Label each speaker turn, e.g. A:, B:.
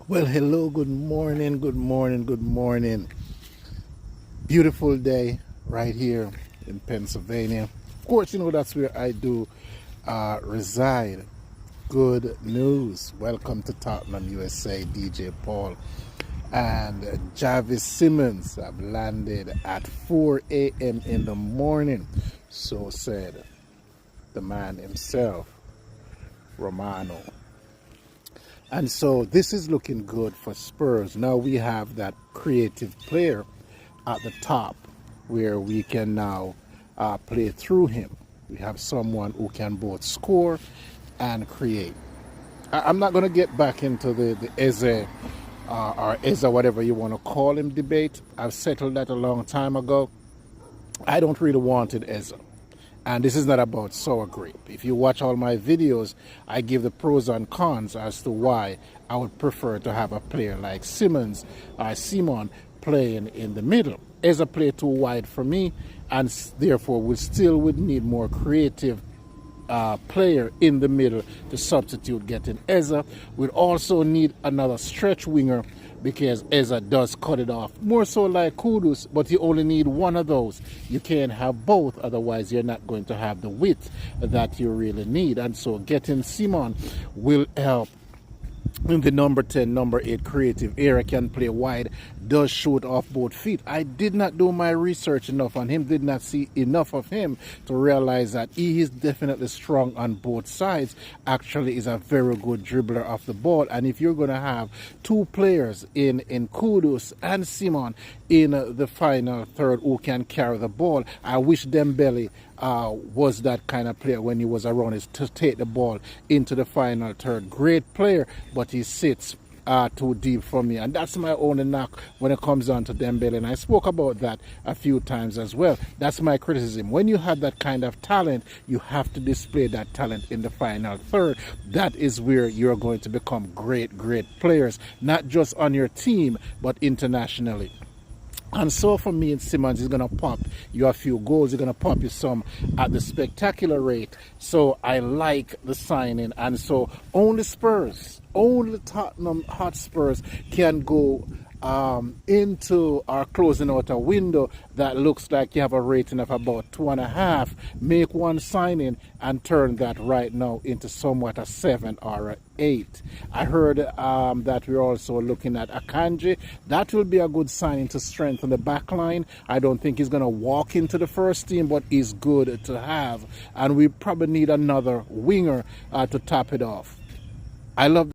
A: Well, hello, good morning, good morning, good morning. Beautiful day right here in Pennsylvania. Of course, you know that's where I do reside. Good news. Welcome to Tottenham, USA, DJ Paul. And Jarvis Simmons have landed at 4 a.m. in the morning. So said the man himself, Romano. And so this is looking good for Spurs. Now we have that creative player at the top where we can now play through him. We have someone who can both score and create. I'm not going to get back into the Eze or Eze, whatever you want to call him, debate. I've settled that a long time ago. I don't really want it Eze. And this is not about sour grape. If you watch all my videos, I give the pros and cons as to why I would prefer to have a player like Simmons or Simon playing in the middle. As a play too wide for me, and therefore we still would need more creative player in the middle to substitute getting Eze. We'd also need another stretch winger because Eze does cut it off. More so like Kudus, but you only need one of those. You can't have both, otherwise you're not going to have the width that you really need. And so getting Simon will help in the number 10, number 8 creative area, can play wide, does shoot off both feet. I did not do my research enough on him, did not see enough of him to realize that he is definitely strong on both sides. Actually is a very good dribbler of the ball. And if you're going to have two players in Kudus and Simon in the final third who can carry the ball, I wish Dembele was that kind of player when he was around, is to take the ball into the final third. Great player, but he sits too deep for me, and that's my only knock when it comes down to Dembele, and I spoke about that a few times as well. That's my criticism. When you have that kind of talent, you have to display that talent in the final third. That is where you're going to become great players, not just on your team but internationally. And so for me, Simmons is going to pop you a few goals. He's going to pop you some at the spectacular rate. So I like the signing. And so only Spurs, only Tottenham Hotspurs can go into our closing out a window that looks like you have a rating of about 2.5. Make one signing and turn that right now into somewhat a 7 or a 8. I heard that we're also looking at Akanji. That will be a good signing to strengthen the back line. I don't think he's going to walk into the first team, but he's good to have. And we probably need another winger to top it off. I love